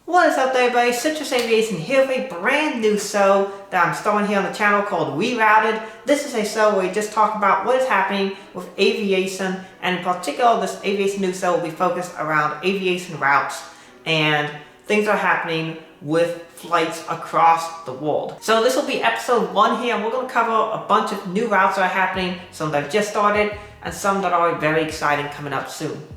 What is up there, everybody? Citrus Aviation here with a brand new show that I'm starting here on the channel called Rerouted. This is a show where we just talk about what is happening with aviation, and in particular this aviation news show will be focused around aviation routes and things that are happening with flights across the world. So this will be episode 1 here, and we're going to cover a bunch of new routes that are happening, some that have just started and some that are very exciting coming up soon.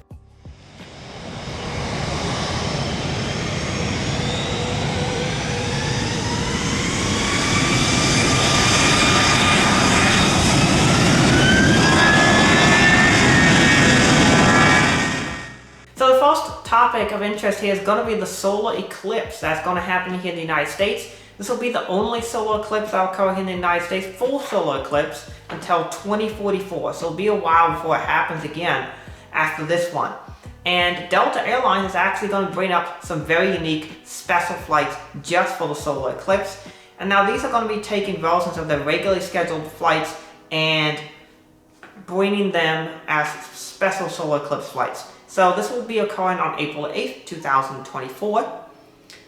So the first topic of interest here is going to be the solar eclipse that's going to happen here in the United States. This will be the only solar eclipse that will occur here in the United States, full solar eclipse, until 2044. So it'll be a while before it happens again after this one. And Delta Airlines is actually going to bring up some very unique special flights just for the solar eclipse. And now these are going to be taking versions of their regularly scheduled flights and bringing them as special solar eclipse flights. So this will be occurring on April 8th, 2024,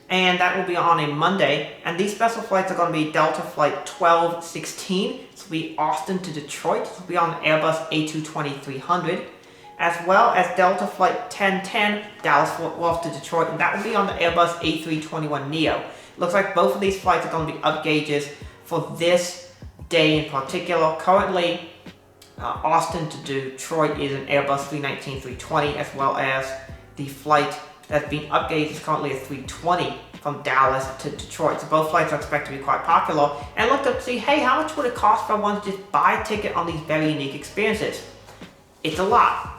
and that will be on a Monday. And these special flights are going to be Delta Flight 1216, this will be Austin to Detroit, this will be on Airbus A220-300, as well as Delta Flight 1010, Dallas-Fort Worth to Detroit, and that will be on the Airbus A321neo. It looks like both of these flights are going to be up gauges for this day in particular. Currently, Austin to Detroit is an Airbus 319-320, as well as the flight that's being upgauged is currently a 320 from Dallas to Detroit. So both flights are expected to be quite popular. And I looked up to see, hey, how much would it cost if I wanted to just buy a ticket on these very unique experiences? It's a lot.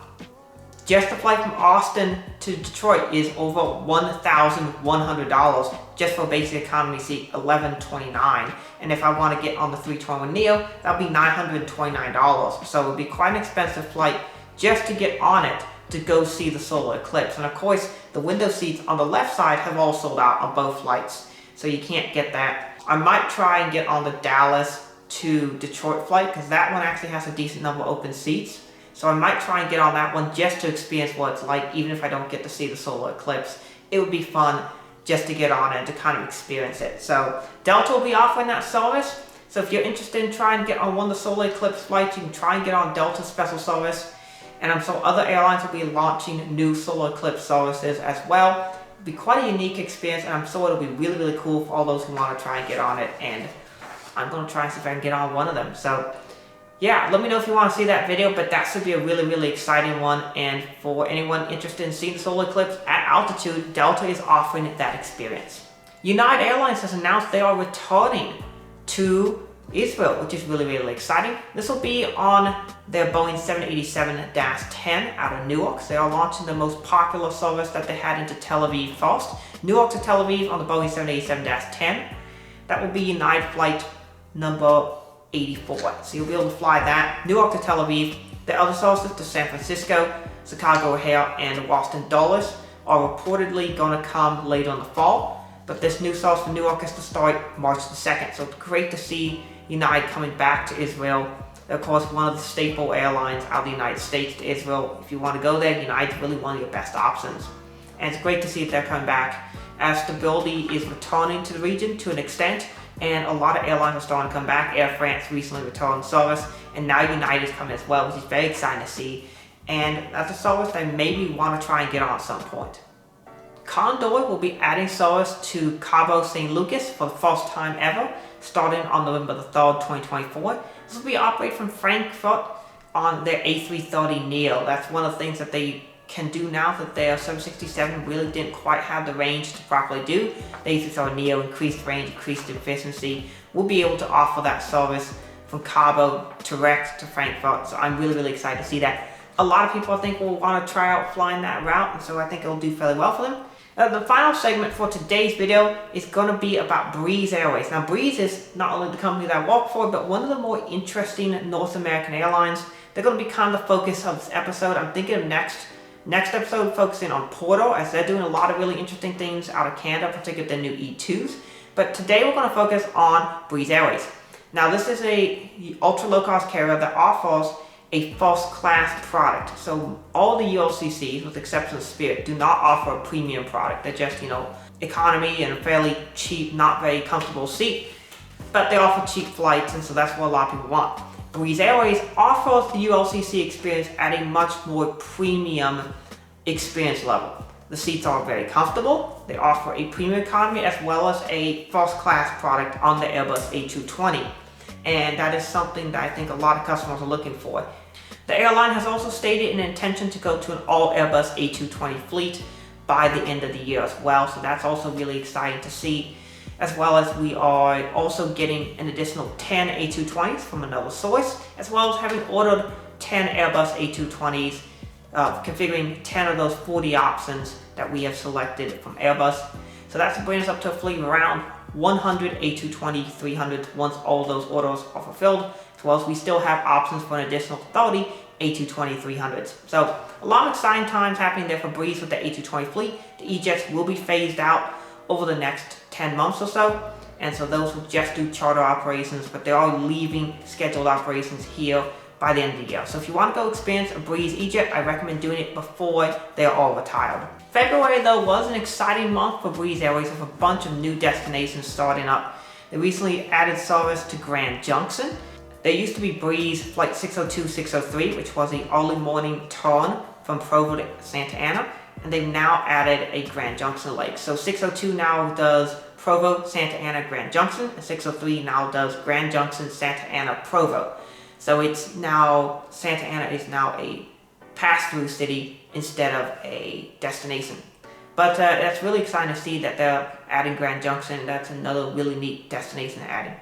Just the flight from Austin to Detroit is over $1,100 just for a basic economy seat, $1,129. And if I want to get on the 321neo, that'll be $929. So it would be quite an expensive flight just to get on it to go see the solar eclipse. And of course, the window seats on the left side have all sold out on both flights, so you can't get that. I might try and get on the Dallas to Detroit flight because that one actually has a decent number of open seats. So I might try and get on that one just to experience what it's like, even if I don't get to see the solar eclipse. It would be fun just to get on it and to kind of experience it. So Delta will be offering that service. So if you're interested in trying to get on one of the solar eclipse flights, you can try and get on Delta's special service. And I'm sure other airlines will be launching new solar eclipse services as well. It'll be quite a unique experience, and I'm sure it'll be really, really cool for all those who want to try and get on it. And I'm going to try and see if I can get on one of them. So yeah, let me know if you want to see that video, but that should be a really, really exciting one. And for anyone interested in seeing the solar eclipse at altitude, Delta is offering that experience. United Airlines has announced they are returning to Israel, which is really, really exciting. This will be on their Boeing 787-10 out of Newark. They are launching the most popular service that they had into Tel Aviv first. Newark to Tel Aviv on the Boeing 787-10. That will be United flight number 84. So you'll be able to fly that. Newark to Tel Aviv. The other services to San Francisco, Chicago O'Hare, and Washington Dulles are reportedly going to come later in the fall. But this new service for Newark is to start March the 2nd. So it's great to see United coming back to Israel. They're, of course, one of the staple airlines out of the United States to Israel. If you want to go there, United's really one of your best options. And it's great to see that they're coming back as stability is returning to the region to an extent. And a lot of airlines are starting to come back. Air France recently returned service, and now United is coming as well, which is very exciting to see. And that's a service that I maybe want to try and get on at some point. Condor will be adding service to Cabo St. Lucas for the first time ever, starting on November the 3rd, 2024. This will be operated from Frankfurt on their A330neo. That's one of the things that they can do now that their 767 really didn't quite have the range to properly do. The A330neo increased range, increased efficiency. We'll be able to offer that service from Cabo direct to Frankfurt, so I'm really, really excited to see that. A lot of people I think will want to try out flying that route, and so I think it'll do fairly well for them. The final segment for today's video is going to be about Breeze Airways. Now, Breeze is not only the company that I work for, but one of the more interesting North American airlines. They're going to be kind of the focus of this episode. I'm thinking of next episode focusing on Porto, as they're doing a lot of really interesting things out of Canada, particularly their new E2s. But today we're going to focus on Breeze Airways. Now, this is a ultra low-cost carrier that offers a first-class product. So all the ULCCs, with the exception of Spirit, do not offer a premium product. They're just, economy and a fairly cheap, not very comfortable seat, but they offer cheap flights, and so that's what a lot of people want. Breeze Airways offers the ULCC experience at a much more premium experience level. The seats are very comfortable. They offer a premium economy as well as a first class product on the Airbus A220. And that is something that I think a lot of customers are looking for. The airline has also stated an intention to go to an all Airbus A220 fleet by the end of the year as well. So that's also really exciting to see. As well as we are also getting an additional 10 A220s from another source, as well as having ordered 10 Airbus A220s, configuring 10 of those 40 options that we have selected from Airbus. So that's bringing us up to a fleet of around 100 A220-300s once all those orders are fulfilled, as well as we still have options for an additional 30 A220-300s. So a lot of exciting times happening there for Breeze with the A220 fleet. The E-Jets will be phased out over the next 10 months or so, and so those will just do charter operations, but they are leaving scheduled operations here by the end of the year. So if you want to go experience a Breeze E-Jet, I recommend doing it before they're all retired. February though was an exciting month for Breeze Airways with a bunch of new destinations starting up. They recently added service to Grand Junction. There used to be Breeze Flight 602-603, which was the early morning turn from Provo to Santa Ana, and they've now added a Grand Junction leg. So 602 now does Provo, Santa Ana, Grand Junction, and 603 now does Grand Junction, Santa Ana, Provo. So it's now, Santa Ana is now a pass-through city instead of a destination. But that's really exciting to see that they're adding Grand Junction. That's another really neat destination adding.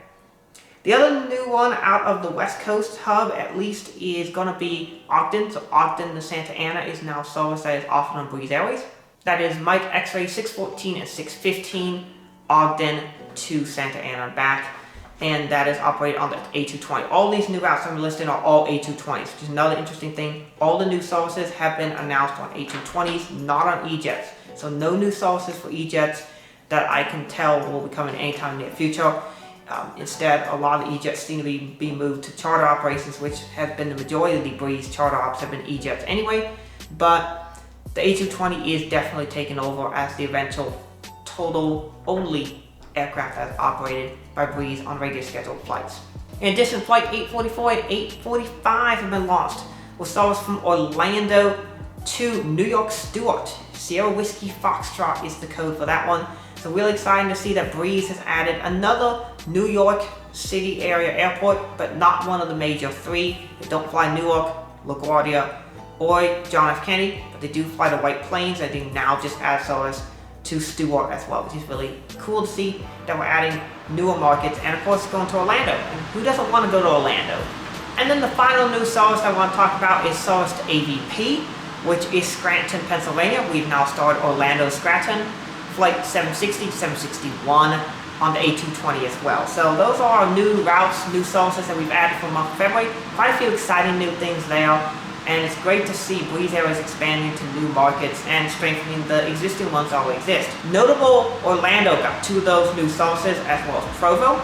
The other new one out of the West Coast hub, at least, is going to be Ogden. So Ogden to Santa Ana is now service that is offered on Breeze Airways. That is Mike X-Ray 614 and 615, Ogden to Santa Ana and back. And that is operated on the A220. All these new routes I'm listing are all A220s, which is another interesting thing. All the new services have been announced on A220s, not on E-Jets. So no new services for E-Jets that I can tell will be coming anytime in the near future. Instead, a lot of the E-Jets seem to be moved to charter operations, which has been the majority of the Breeze charter ops have been E-Jets anyway. But the A220 is definitely taking over as the eventual total only aircraft that is operated by Breeze on regular scheduled flights. In addition, Flight 844 and 845 have been launched with service from Orlando to New York Stewart. Sierra Whiskey Foxtrot is the code for that one. So really exciting to see that Breeze has added another New York City area airport, but not one of the major three. They don't fly Newark, LaGuardia, or John F. Kennedy, but they do fly the White Plains. and they now just add service to Stewart as well, which is really cool to see that we're adding newer markets, and of course going to Orlando. And who doesn't want to go to Orlando? And then the final new service I want to talk about is service to AVP, which is Scranton, Pennsylvania. We've now started Orlando Scranton, Flight 760 to 761 on the A220 as well. So those are our new routes, new services that we've added for the month of February. Quite a few exciting new things there. And it's great to see Breeze Airways expanding to new markets and strengthening the existing ones that already exist. Notable, Orlando got 2 of those new services, as well as Provo.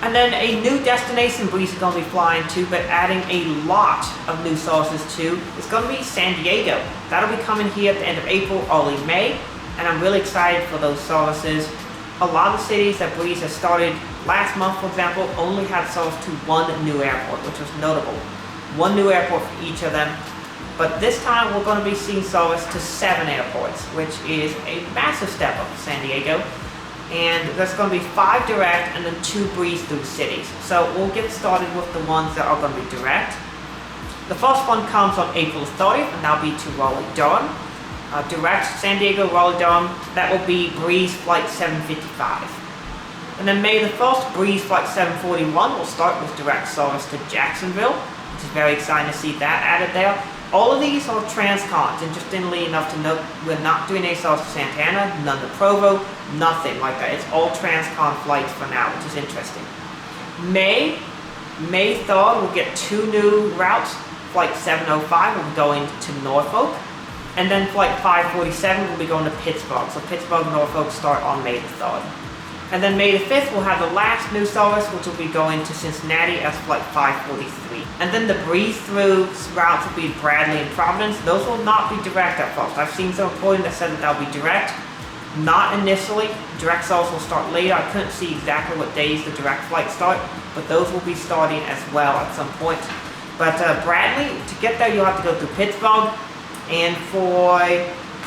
And then a new destination Breeze is going to be flying to, but adding a lot of new services to, is going to be San Diego. That'll be coming here at the end of April, early May, and I'm really excited for those services. A lot of the cities that Breeze has started last month, for example, only had service to 1 new airport, which was notable. 1 new airport for each of them, but this time we're going to be seeing service to 7 airports, which is a massive step up for San Diego. And there's going to be 5 direct and then 2 breeze through cities. So we'll get started with the ones that are going to be direct. The first one comes on April 30th, and that'll be to Raleigh-Durham. Direct San Diego, Raleigh-Durham, that will be Breeze Flight 755. And then May the 1st, Breeze Flight 741 will start with direct service to Jacksonville. Which is very exciting to see that added there. All of these are transcons. Interestingly enough to note, we're not doing any service to Santa Ana, none to Provo, nothing like that. It's all transcon flights for now, which is interesting. May 3rd, we'll get 2 new routes. Flight 705 will be going to Norfolk. And then Flight 547 will be going to Pittsburgh. So Pittsburgh and Norfolk start on May the 3rd. And then May the 5th, we'll have the last new service, which will be going to Cincinnati as Flight 543. And then the breeze-through routes will be Bradley and Providence. Those will not be direct at first. I've seen some reporting that said that they'll be direct. Not initially. Direct sales will start later. I couldn't see exactly what days the direct flights start, but those will be starting as well at some point. But Bradley, to get there, you'll have to go through Pittsburgh, and for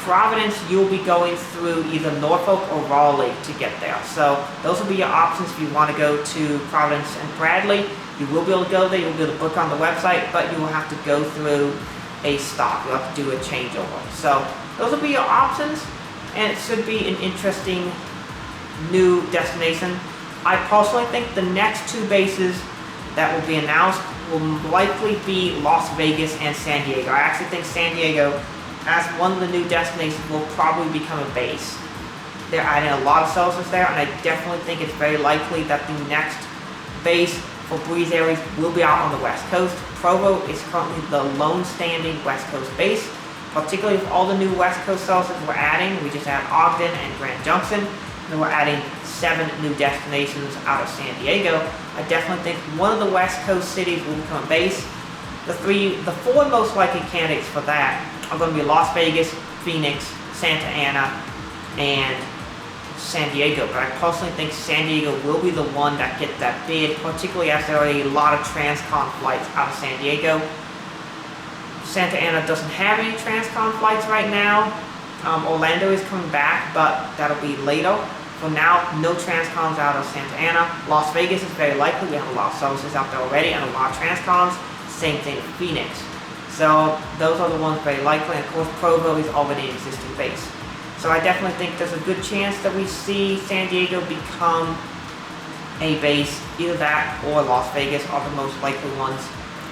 Providence, you'll be going through either Norfolk or Raleigh to get there. So those will be your options if you want to go to Providence and Bradley. You will be able to go there, you'll be able to book on the website, but you will have to go through a stop. You'll have to do a changeover. So those will be your options, and it should be an interesting new destination. I personally think the next two bases that will be announced will likely be Las Vegas and San Diego. I actually think San Diego, as one of the new destinations, will probably become a base. They're adding a lot of services there, and I definitely think it's very likely that the next base for Breeze Airways will be out on the West Coast. Provo is currently the lone standing West Coast base, particularly with all the new West Coast services we're adding. We just added Ogden and Grand Junction, and we're adding 7 new destinations out of San Diego. I definitely think one of the West Coast cities will become a base. The 4 most likely candidates for that are going to be Las Vegas, Phoenix, Santa Ana, and San Diego. But I personally think San Diego will be the one that gets that bid, particularly as there are a lot of transcon flights out of San Diego. Santa Ana doesn't have any transcon flights right now. Orlando is coming back, but that'll be later. For now, no transcons out of Santa Ana. Las Vegas is very likely. We have a lot of services out there already and a lot of transcons. Same thing with Phoenix. So those are the ones very likely. And of course, Provo is already an existing base. So I definitely think there's a good chance that we see San Diego become a base. Either that or Las Vegas are the most likely ones.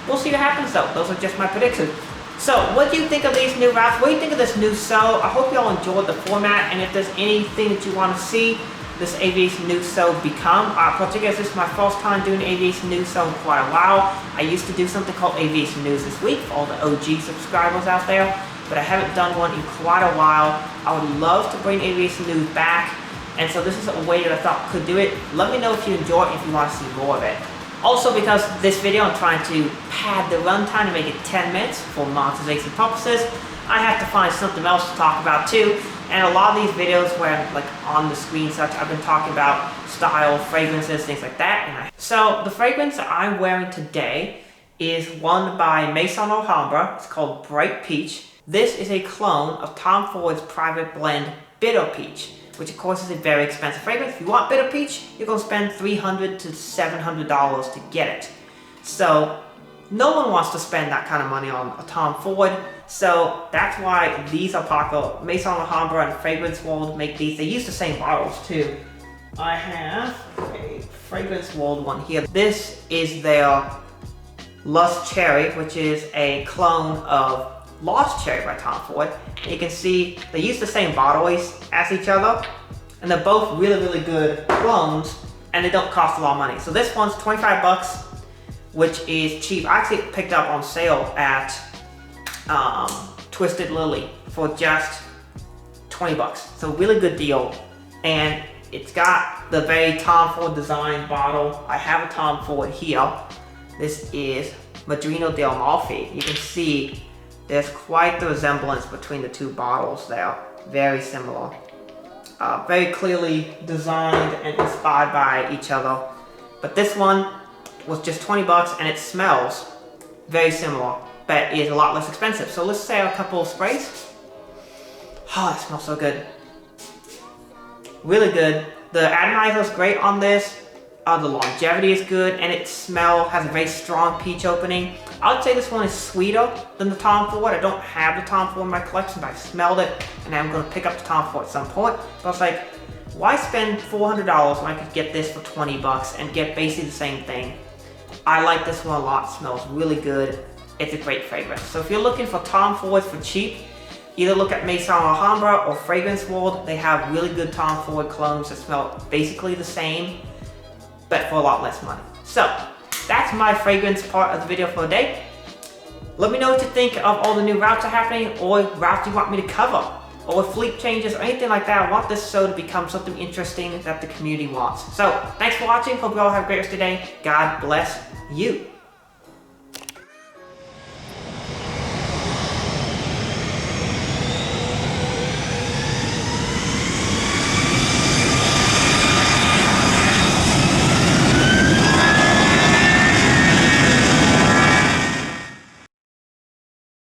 We'll see what happens though. Those are just my predictions. So what do you think of these new routes? What do you think of this new show? I hope y'all enjoyed the format, and if there's anything that you want to see this Aviation News show become, particularly this is my first time doing Aviation News show in quite a while. I used to do something called Aviation News This Week for all the OG subscribers out there, but I haven't done one in quite a while. I would love to bring Aviation News back, and so this is a way that I thought could do it. Let me know if you enjoy it, if you want to see more of it. Also, because this video I'm trying to pad the runtime to make it 10 minutes for monetization purposes, I have to find something else to talk about too. And a lot of these videos where I'm like on the screen such, I've been talking about style, fragrances, things like that. So the fragrance that I'm wearing today is one by Maison Alhambra. It's called Bright Peach. This is a clone of Tom Ford's private blend Bitter Peach, which of course is a very expensive fragrance. If you want Bitter Peach, you're going to spend $300 to $700 to get it. So no one wants to spend that kind of money on a Tom Ford. So that's why these are popular. Maison Alhambra and Fragrance World make these. They use the same bottles too. I have a Fragrance World one here. This is their Lust Cherry, which is a clone of Lost Cherry by Tom Ford. And you can see they use the same bottles as each other, and they're both really, really good clones, and they don't cost a lot of money. So this one's 25 bucks, which is cheap. I actually picked up on sale at Twisted Lily for just 20 bucks. So really good deal. And it's got the very Tom Ford design bottle. I have a Tom Ford here. This is Madrino del Amalfi. You can see there's quite the resemblance between the two bottles there. Very similar. Very clearly designed and inspired by each other. But this one was just 20 bucks, and it smells very similar, but is a lot less expensive. So let's say a couple of sprays. Oh, it smells so good. Really good. The atomizer is great on this. The longevity is good, and it has a very strong peach opening. I would say this one is sweeter than the Tom Ford. I don't have the Tom Ford in my collection, but I smelled it, and I'm going to pick up the Tom Ford at some point. But I was like, why spend $400 when I could get this for 20 bucks and get basically the same thing? I like this one a lot. It smells really good. It's a great fragrance. So if you're looking for Tom Fords for cheap, either look at Maison Alhambra or Fragrance World. They have really good Tom Ford clones that smell basically the same, but for a lot less money. So that's my fragrance part of the video for today. Let me know what you think of all the new routes that are happening, or routes you want me to cover, or fleet changes, or anything like that. I want this show to become something interesting that the community wants. So thanks for watching. Hope you all have a great rest of the day. God bless you.